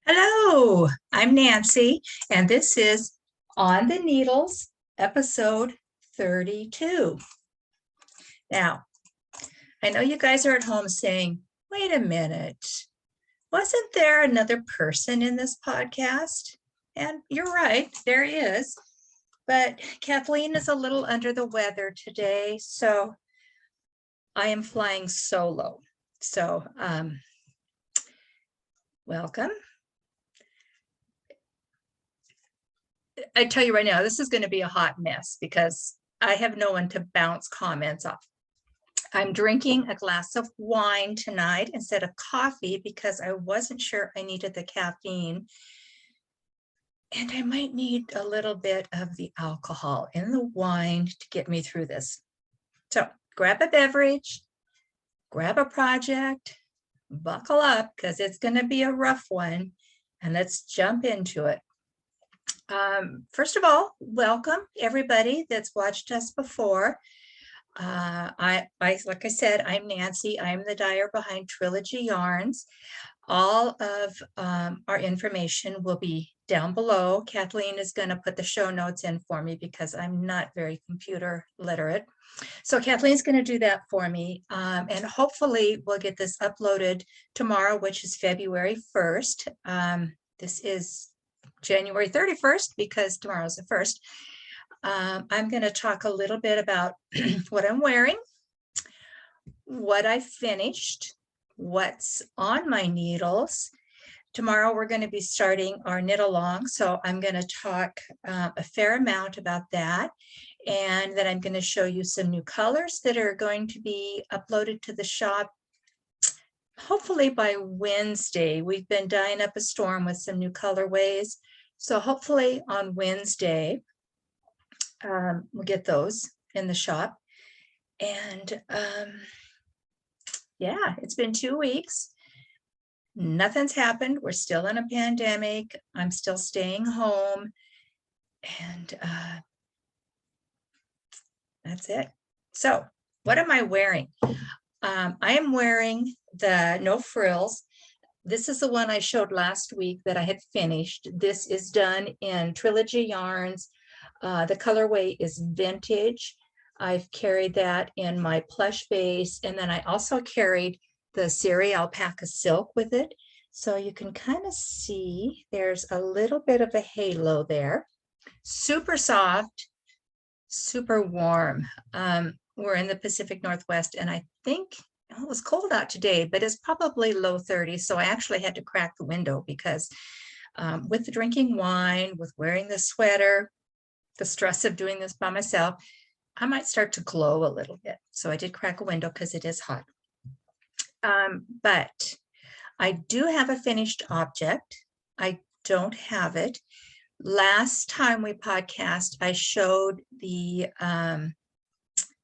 Hello, I'm Nancy, and this is On the Needles, episode 32. Now, I know you guys are at home saying, wait a minute, wasn't there another person in this podcast? And you're right, there is. But Kathleen is a little under the weather today, so I am flying solo. So, welcome. I tell you right now, this is going to be a hot mess because I have no one to bounce comments off. I'm drinking a glass of wine tonight instead of coffee because I wasn't sure I needed the caffeine. And I might need a little bit of the alcohol in the wine to get me through this. So grab a beverage, grab a project, buckle up because it's going to be a rough one. And let's jump into it. First of all, welcome everybody that's watched us before. Like I said, I'm Nancy. I'm the dyer behind Trilogy Yarns. All of our information will be down below. Kathleen is going to put the show notes in for me because I'm not very computer literate. So Kathleen's going to do that for me. And hopefully we'll get this uploaded tomorrow, which is February 1st. This is January 31st because tomorrow's the 1st. I'm going to talk a little bit about what I'm wearing, what I finished, what's on my needles. Tomorrow we're going to be starting our knit along, so I'm going to talk a fair amount about that. And then I'm going to show you some new colors that are going to be uploaded to the shop hopefully by Wednesday. We've been dyeing up a storm with some new colorways. So hopefully on Wednesday, we'll get those in the shop. And yeah, it's been 2 weeks. Nothing's happened. We're still in a pandemic. I'm still staying home. And that's it. So what am I wearing? I am wearing the No Frills. This is the one I showed last week that I had finished. This is done in Trilogy Yarns. The colorway is vintage. I've carried that in my Plush base. And then I also carried the Suri alpaca silk with it. So you can kind of see there's a little bit of a halo there. Super soft, super warm. We're in the Pacific Northwest, and I think it was cold out today, but it's probably low 30s. So I actually had to crack the window because with the drinking wine, with wearing the sweater, the stress of doing this by myself, I might start to glow a little bit. So I did crack a window because it is hot. But I do have a finished object. I don't have it. Last time we podcast, I showed the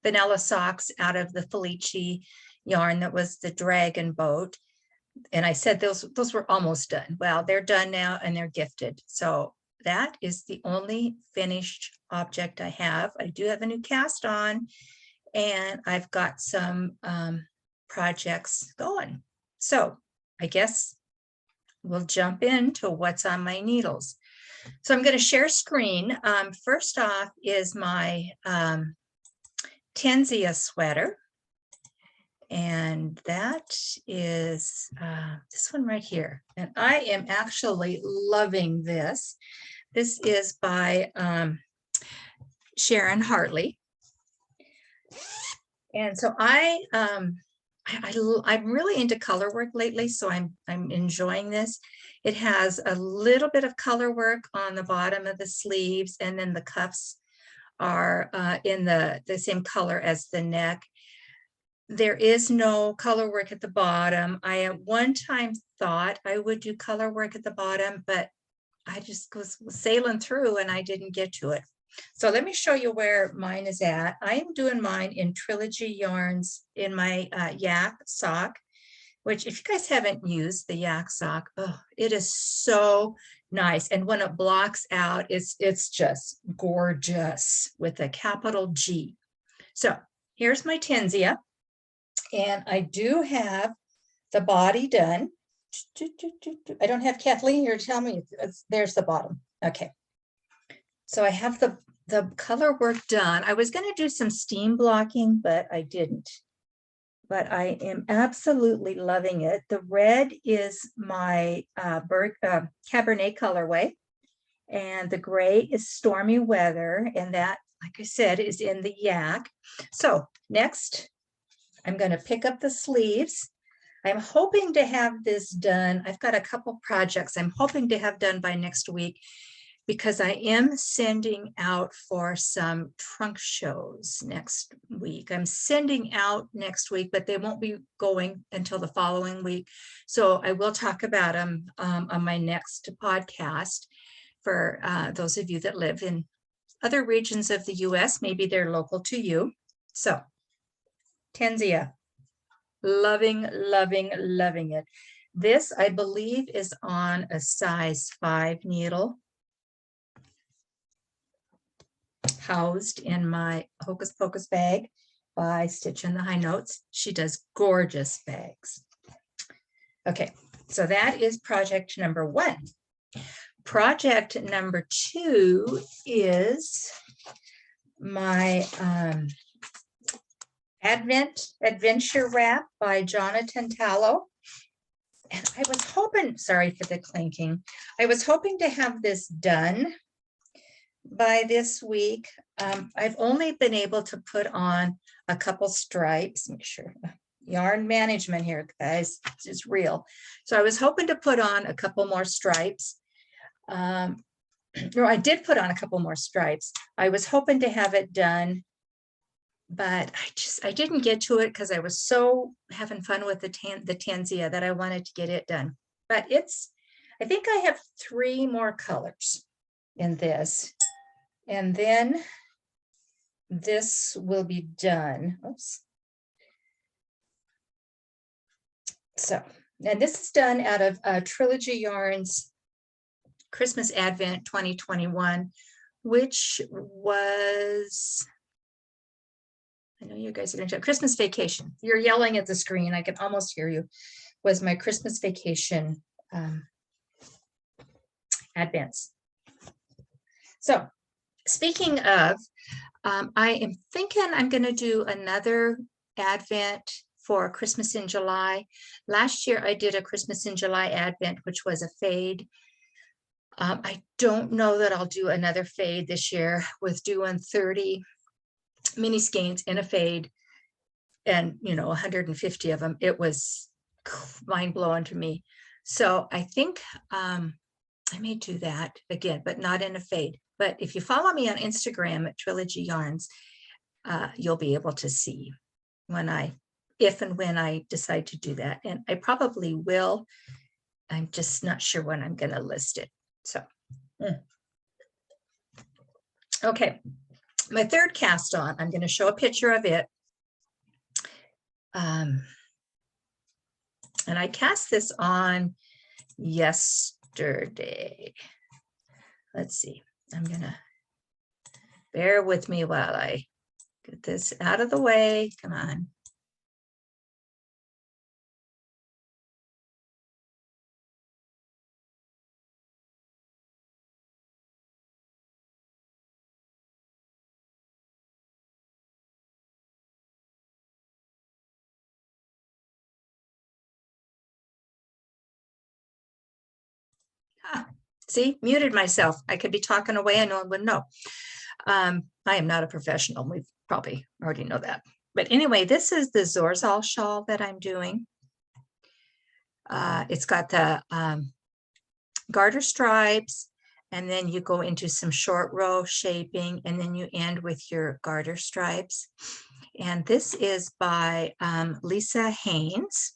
vanilla socks out of the Felici yarn that was the dragon boat. And I said those were almost done. Well, they're done now and they're gifted. So that is the only finished object I have. I do have a new cast on, and I've got some projects going. So I guess we'll jump into what's on my needles. So I'm going to share screen. First off is my Tensia sweater. And that is this one right here. And I am actually loving this. This is by Sharon Hartley. And so I'm really into color work lately, so I'm enjoying this. It has a little bit of color work on the bottom of the sleeves, and then the cuffs are in the same color as the neck. There is no color work at the bottom. I at one time thought I would do color work at the bottom, but I just was sailing through and I didn't get to it. So let me show you where mine is at. I am doing mine in Trilogy Yarns in my yak sock, which if you guys haven't used the yak sock, oh, it is so nice. And when it blocks out, it's just gorgeous with a capital G. So here's my Tensia. And I do have the body done. I don't have Kathleen here to tell me. There's the bottom. Okay. So I have the color work done. I was going to do some steam blocking, but I didn't. But I am absolutely loving it. The red is my Cabernet colorway, and the gray is Stormy Weather, and that, like I said, is in the yak. So next, I'm going to pick up the sleeves. I'm hoping to have this done. I've got a couple projects I'm hoping to have done by next week, because I am sending out for some trunk shows next week. I'm sending out next week, but they won't be going until the following week. So I will talk about them on my next podcast for those of you that live in other regions of the US. Maybe they're local to you. So Tensia, loving, loving, loving it. This, I believe, is on a size 5 needle, housed in my Hocus Pocus bag by Stitch in the High Notes. She does gorgeous bags. Okay, so that is project number 1. Project number 2 is my Adventure Wrap by Jonatan Tollow. And I was hoping, sorry for the clinking, I was hoping to have this done by this week. I've only been able to put on a couple stripes. Make sure yarn management here, guys, is real. So I was hoping to put on a couple more stripes. No, I did put on a couple more stripes. I was hoping to have it done, but I didn't get to it because I was so having fun with the Tensia that I wanted to get it done. But I think I have 3 more colors in this. And then this will be done. Oops. So, and this is done out of Trilogy Yarns Christmas Advent 2021, which was, I know you guys are going to Christmas Vacation. You're yelling at the screen. I can almost hear you. Was my Christmas Vacation Advents. So, speaking of, I am thinking I'm going to do another Advent for Christmas in July. Last year I did a Christmas in July Advent, which was a fade. I don't know that I'll do another fade this year with doing 30 mini skeins in a fade and, 150 of them. It was mind blowing to me. So I think I may do that again, but not in a fade. But if you follow me on Instagram at Trilogy Yarns, you'll be able to see if and when I decide to do that. And I probably will. I'm just not sure when I'm going to list it. So, okay. My third cast on, I'm going to show a picture of it. And I cast this on yesterday. Let's see. I'm going to bear with me while I get this out of the way. Come on. See, muted myself. I could be talking away and no one would know. I am not a professional. We probably already know that. But anyway, this is the Zorzal shawl that I'm doing. It's got the garter stripes, and then you go into some short row shaping, and then you end with your garter stripes. And this is by Lisa Haynes.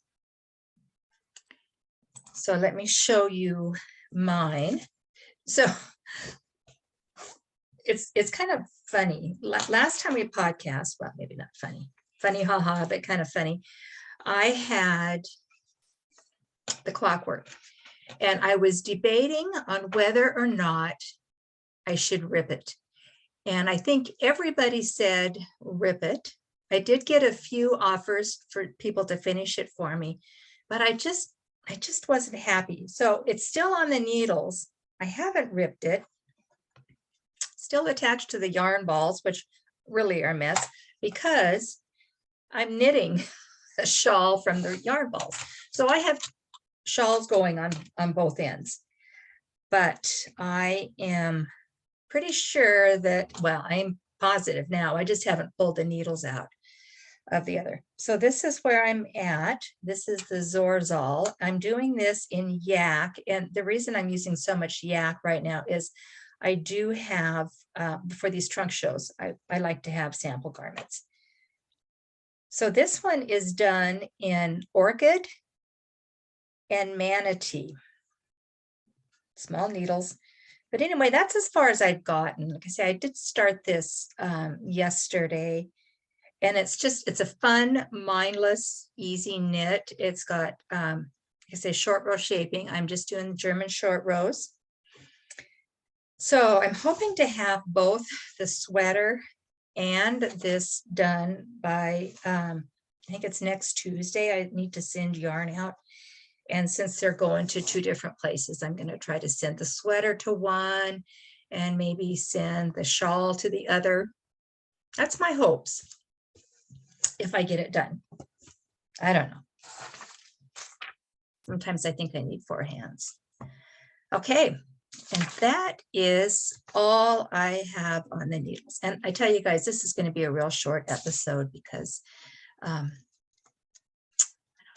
So let me show you mine. So it's kind of funny. Last time we podcast, well, maybe not funny, haha, but kind of funny. I had the clockwork, and I was debating on whether or not I should rip it. And I think everybody said rip it. I did get a few offers for people to finish it for me, but I just I just wasn't happy. So it's still on the needles. I haven't ripped it. Still attached to the yarn balls, which really are a mess because I'm knitting a shawl from the yarn balls. So I have shawls going on both ends, but I am pretty sure that, well, I'm positive now. I just haven't pulled the needles out of the other. So this is where I'm at. This is the Zorzal. I'm doing this in yak. And the reason I'm using so much yak right now is I do have, for these trunk shows, I like to have sample garments. So this one is done in Orchid and Manatee. Small needles. But anyway, that's as far as I've gotten. Like I say, I did start this yesterday. And it's a fun, mindless, easy knit. It's got, like I say, short row shaping. I'm just doing the German short rows. So I'm hoping to have both the sweater and this done by, I think it's next Tuesday. I need to send yarn out. And since they're going to 2 different places, I'm going to try to send the sweater to one and maybe send the shawl to the other. That's my hopes. If I get it done. I don't know. Sometimes I think I need 4 hands. Okay, and that is all I have on the needles. And I tell you guys, this is going to be a real short episode because I don't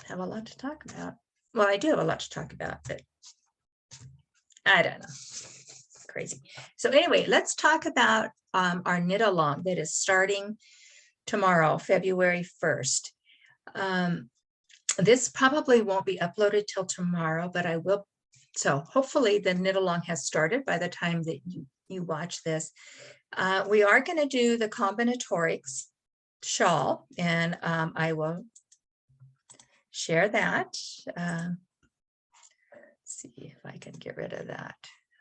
have a lot to talk about. Well, I do have a lot to talk about, but I don't know. Crazy. So anyway, let's talk about our knit along that is starting tomorrow, February 1st. This probably won't be uploaded till tomorrow, but I will. So hopefully the knit along has started by the time that you watch this. We are going to do the Combinatorics shawl, and I will share that. Let's see if I can get rid of that.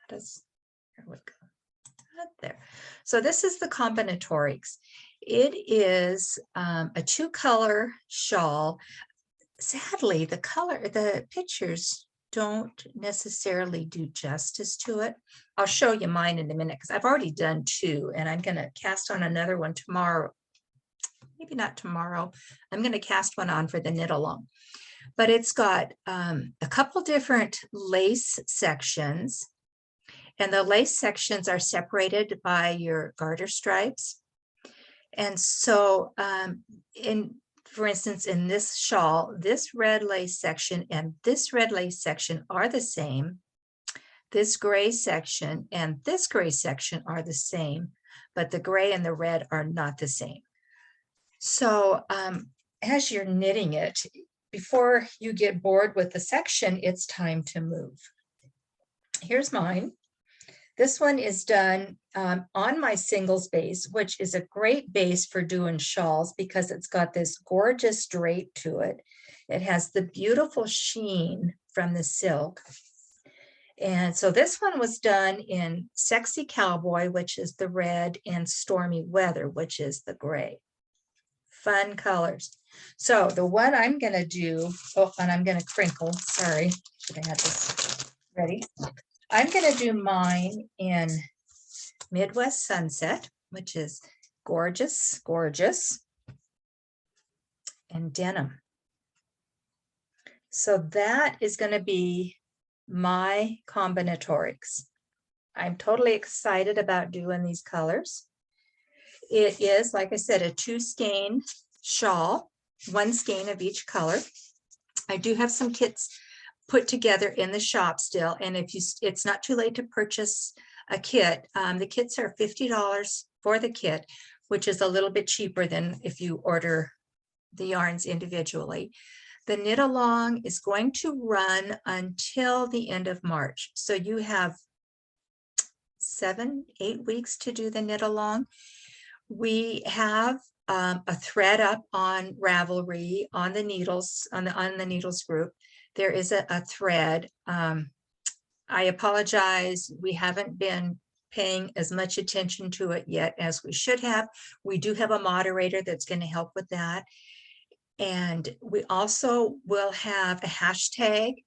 Here we go. Right there. So this is the Combinatorics. It is a 2-color shawl. Sadly, the pictures don't necessarily do justice to it. I'll show you mine in a minute because I've already done 2 and I'm going to cast on another one tomorrow. Maybe not tomorrow. I'm going to cast one on for the knit along. But it's got a couple different lace sections. And the lace sections are separated by your garter stripes. And so for instance, in this shawl, this red lace section and this red lace section are the same. This gray section and this gray section are the same, but the gray and the red are not the same. So as you're knitting it, before you get bored with the section, it's time to move. Here's mine. This one is done on my singles base, which is a great base for doing shawls because it's got this gorgeous drape to it. It has the beautiful sheen from the silk. And so this one was done in Sexy Cowboy, which is the red, and Stormy Weather, which is the gray. Fun colors. So the one I'm going to do, oh, and I'm going to crinkle. Sorry, should have had this ready. I'm going to do mine in Midwest Sunset, which is gorgeous, gorgeous, and denim. So that is going to be my Combinatorics. I'm totally excited about doing these colors. It is, like I said, a 2-skein shawl, 1 skein of each color. I do have some kits put together in the shop still, and it's not too late to purchase a kit. The kits are $50 for the kit, which is a little bit cheaper than if you order the yarns individually. The knit along is going to run until the end of March, so you have 7-8 weeks to do the knit along. We have a thread up on Ravelry on the needles, on the needles group. There is a thread. I apologize. We haven't been paying as much attention to it yet as we should have. We do have a moderator that's going to help with that. And we also will have a hashtag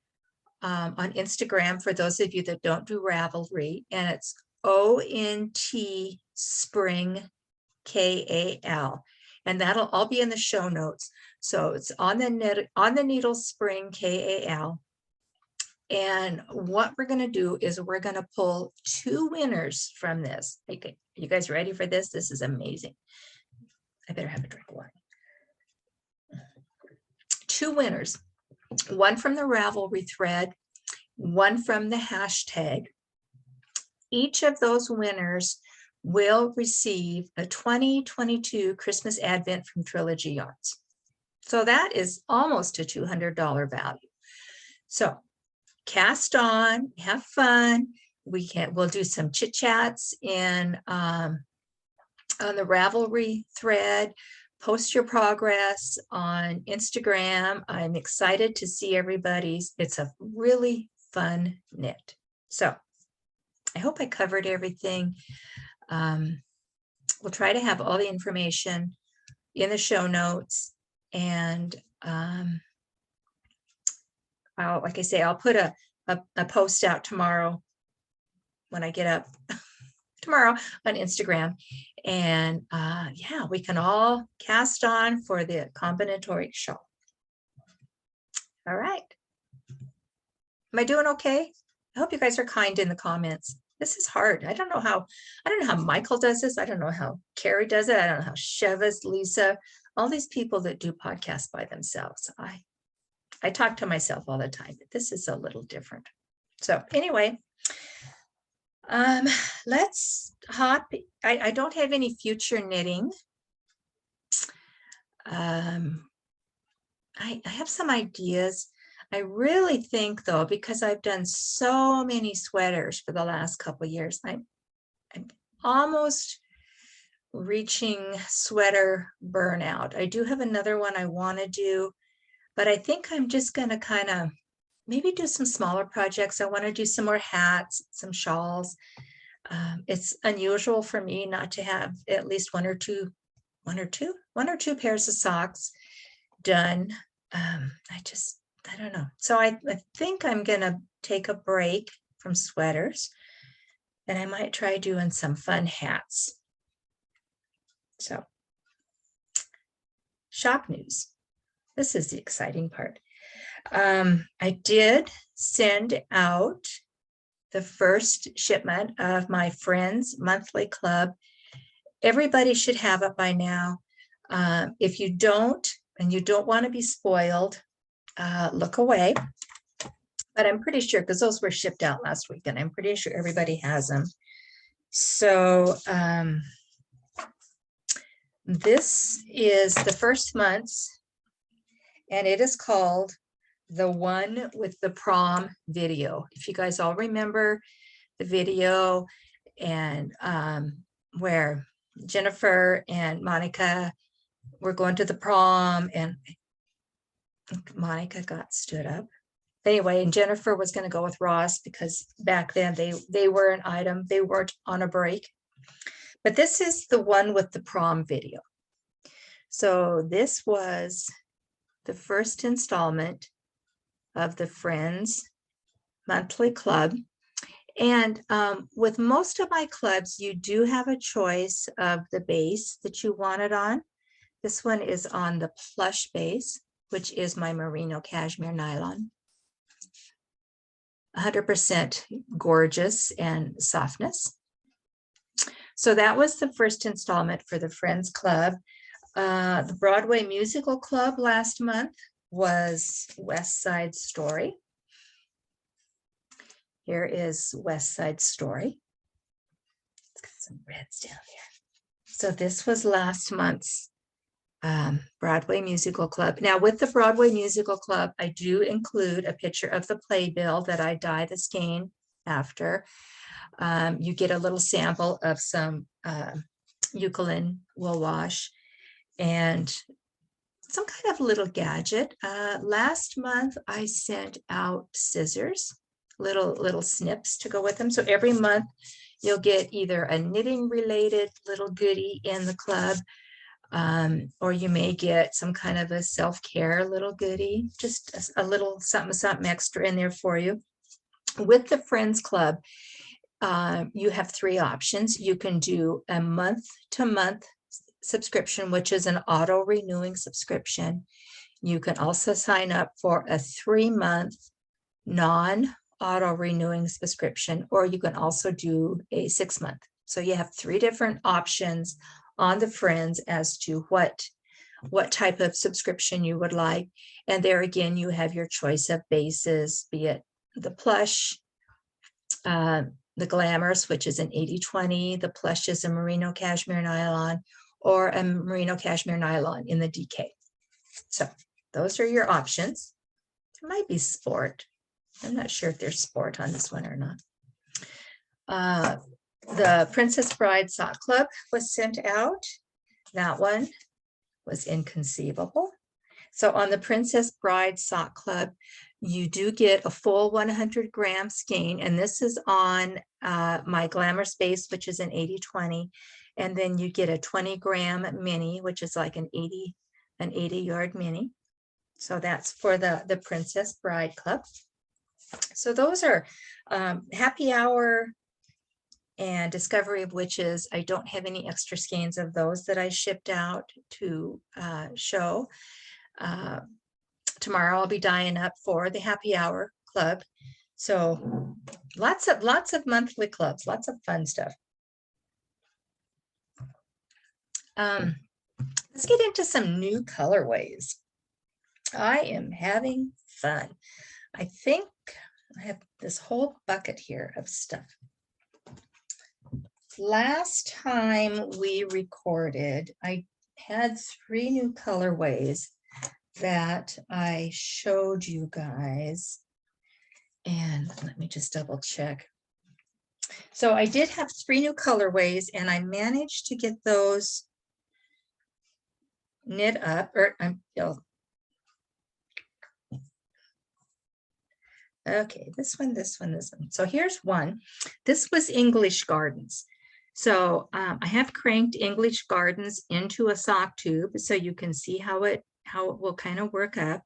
on Instagram for those of you that don't do Ravelry, and it's ONT Spring KAL, and that'll all be in the show notes. So it's on the needle Spring KAL. And what we're going to do is we're going to pull 2 winners from this. Okay, you guys ready for this? This is amazing. I better have a drink of water. 2 winners, one from the Ravelry thread, one from the hashtag. Each of those winners will receive a 2022 Christmas Advent from Trilogy Yarns. So that is almost a $200 value. So cast on, have fun. We'll do some chit chats on the Ravelry thread. Post your progress on Instagram. I'm excited to see everybody's. It's a really fun knit. So I hope I covered everything. We'll try to have all the information in the show notes, and like I say, I'll put a post out tomorrow when I get up tomorrow on Instagram. And yeah, we can all cast on for the Combinatorics shawl. All right. Am I doing okay? I hope you guys are kind in the comments. This is hard. I don't know how Michael does this. I don't know how Carrie does it. I don't know how Chevis, Lisa, all these people that do podcasts by themselves. I talk to myself all the time, but this is a little different. So anyway, let's hop. I don't have any future knitting. I have some ideas. I really think though, because I've done so many sweaters for the last couple of years, I'm almost reaching sweater burnout. I do have another one I want to do, but I think I'm just going to kind of maybe do some smaller projects. I want to do some more hats, some shawls. It's unusual for me not to have at least one or two pairs of socks done. I don't know. So I think I'm going to take a break from sweaters, and I might try doing some fun hats. So shop news. This is the exciting part. I did send out the first shipment of my Friends Monthly Club. Everybody should have it by now. If you don't, and you don't want to be spoiled, look away. But I'm pretty sure, because those were shipped out last week, and I'm pretty sure everybody has them. So this is the first month's, and it is called The One with the Prom Video. If you guys all remember the video, and where Jennifer and Monica were going to the prom, and Monica got stood up. Anyway, and Jennifer was going to go with Ross because back then they were an item. They weren't on a break. But this is the one with the prom video. So this was the first installment of the Friends Monthly Club. And with most of my clubs, you do have a choice of the base that you want it on. This one is on the Plush base, which is my merino cashmere nylon. 100% gorgeous and softness. So that was the first installment for the Friends Club. The Broadway Musical Club last month was West Side Story. Here is West Side Story. It's got some reds down here. So this was last month's Broadway Musical Club. Now with the Broadway Musical Club, I do include a picture of the playbill that I dye the skein after. You get a little sample of some eucalyptus wool wash and some kind of little gadget. Last month I sent out scissors, little snips to go with them. So every month you'll get either a knitting related little goodie in the club, Or you may get some kind of a self-care little goodie, just a little something extra in there for you. With the Friends Club, you have 3 options. You can do a month-to-month subscription, which is an auto-renewing subscription. You can also sign up for a 3-month non-auto-renewing subscription, or you can also do a 6-month. So you have 3 different options on the Friends as to what type of subscription you would like. And there again, you have your choice of bases, be it the Plush, the Glamorous, which is an 80-20, the Plush is a merino cashmere nylon, or a merino cashmere nylon in the DK. So those are your options. There might be sport. I'm not sure if there's sport on this one or not. The Princess Bride Sock Club was sent out. That one was inconceivable. So on the Princess Bride Sock Club, you do get a full 100-gram skein, and this is on my Glamorous base, which is an 80-20, and then you get a 20-gram mini, which is like an 80-yard mini. So that's for the Princess Bride Club. So those are Happy Hour and Discovery of Witches. I don't have any extra skeins of those that I shipped out to show. Tomorrow I'll be dyeing up for the Happy Hour Club. So lots of monthly clubs, lots of fun stuff. Let's get into some new colorways. I am having fun. I think I have this whole bucket here of stuff. Last time we recorded, I had 3 new colorways that I showed you guys. And let me just double check. So I did have 3 new colorways, and I managed to get those knit up, or okay, this one. So here's one. This was English Gardens. So I have cranked English Gardens into a sock tube so you can see how it will kind of work up.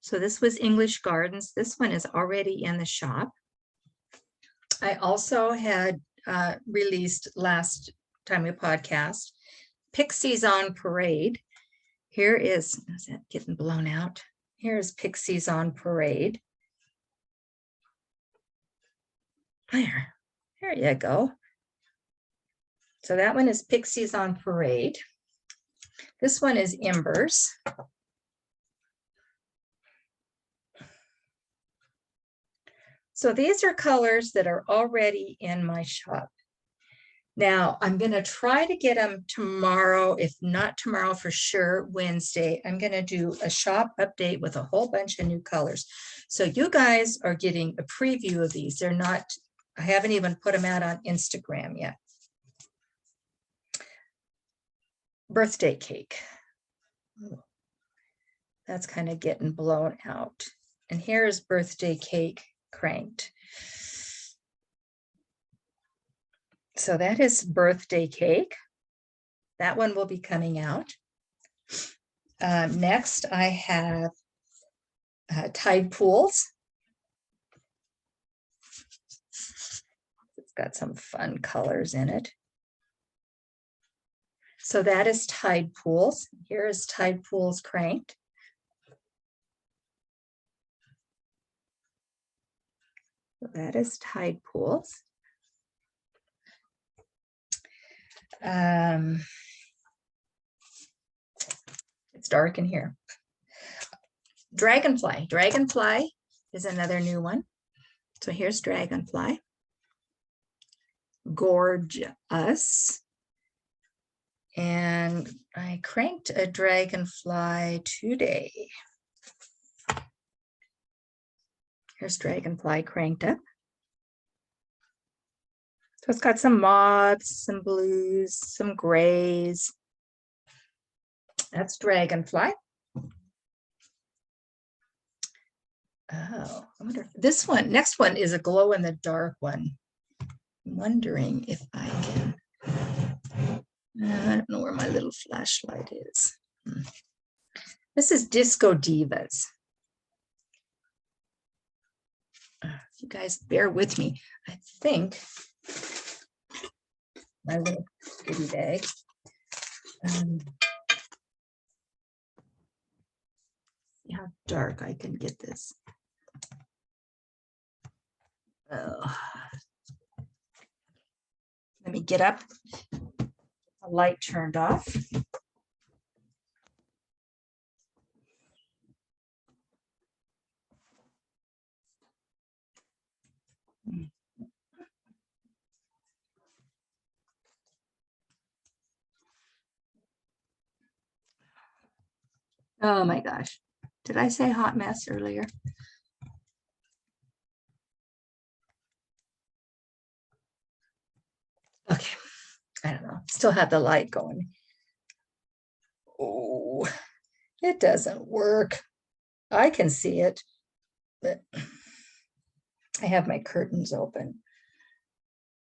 So this was English Gardens. This one is already in the shop. I also had released last time we podcast Pixies on Parade. Here is that getting blown out? Here's Pixies on Parade. There you go. So that one is Pixies on Parade. This one is Embers. So these are colors that are already in my shop. Now I'm going to try to get them tomorrow, if not tomorrow for sure, Wednesday. I'm going to do a shop update with a whole bunch of new colors. So you guys are getting a preview of these. They're not, I haven't even put them out on Instagram yet. Birthday cake. That's kind of getting blown out. And here's birthday cake cranked. So that is birthday cake. That one will be coming out. Next, I have Tide Pools. It's got some fun colors in it. So that is Tide Pools. Here is Tide Pools cranked. So that is Tide Pools. It's dark in here. Dragonfly. Dragonfly is another new one. So here's Dragonfly. Gorgeous. And I cranked a Dragonfly today. Here's Dragonfly cranked up. So it's got some mauves, some blues, some grays. That's Dragonfly. Oh, I wonder if this one, next one is a glow in the dark one. I'm wondering if I can I don't know where my little flashlight is. This is Disco Divas. You guys bear with me. I think my little goodie bag. See how dark I can get this. Oh. Let me get up. The light turned off. Oh my gosh. Did I say hot mess earlier? Okay. I don't know. Still have the light going. Oh, it doesn't work. I can see it, but I have my curtains open.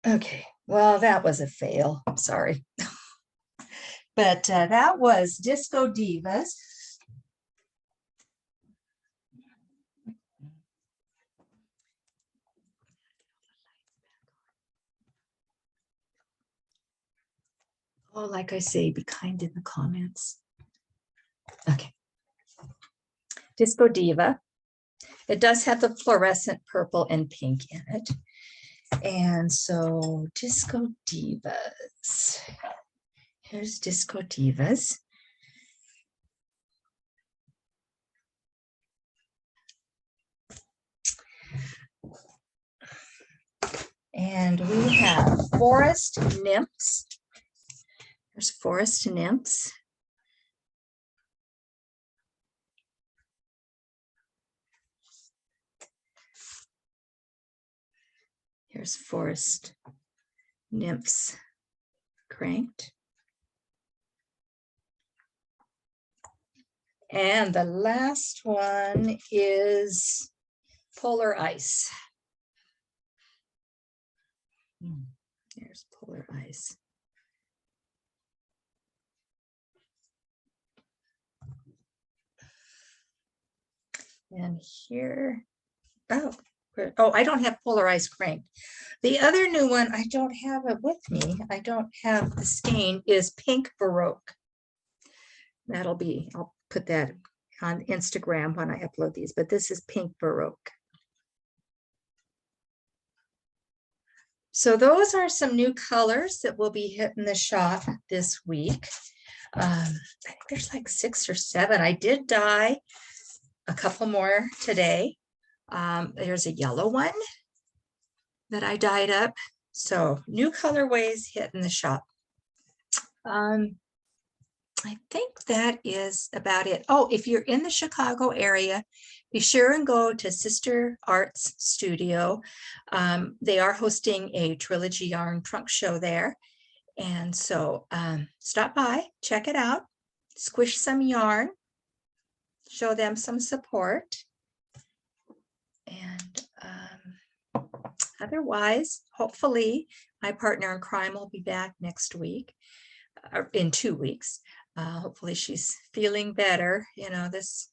Okay. Well, that was a fail. I'm sorry. But that was Disco Divas. Oh, like I say, be kind in the comments. Okay. Disco Diva. It does have the fluorescent purple and pink in it. And so Disco Divas. Here's Disco Divas. And we have Forest Nymphs. There's Forest Nymphs. Here's Forest Nymphs cranked. And the last one is Polar Ice. There's Polar Ice. And here, oh, I don't have Polar Ice cranked. The other new one, I don't have it with me. I don't have the skein, is Pink Baroque. That'll be, I'll put that on Instagram when I upload these, but this is Pink Baroque. So those are some new colors that will be hitting the shop this week. I think there's like 6 or 7. I did dye a couple more today. There's a yellow one that I dyed up. So new colorways hitting the shop. I think that is about it. Oh, if you're in the Chicago area, be sure and go to Sister Arts Studio. They are hosting a Trilogy Yarn trunk show there. And so stop by, check it out, squish some yarn, show them some support. And otherwise, hopefully, my partner in crime will be back next week, or in 2 weeks. Hopefully she's feeling better. You know, it's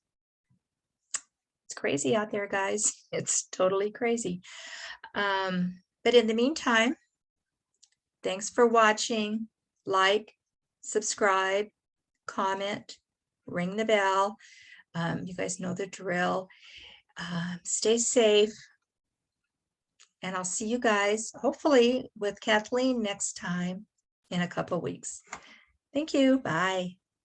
crazy out there, guys. It's totally crazy. But in the meantime, thanks for watching. Like, subscribe, comment, ring the bell. You guys know the drill. Stay safe. And I'll see you guys, hopefully, with Kathleen next time in a couple weeks. Thank you. Bye.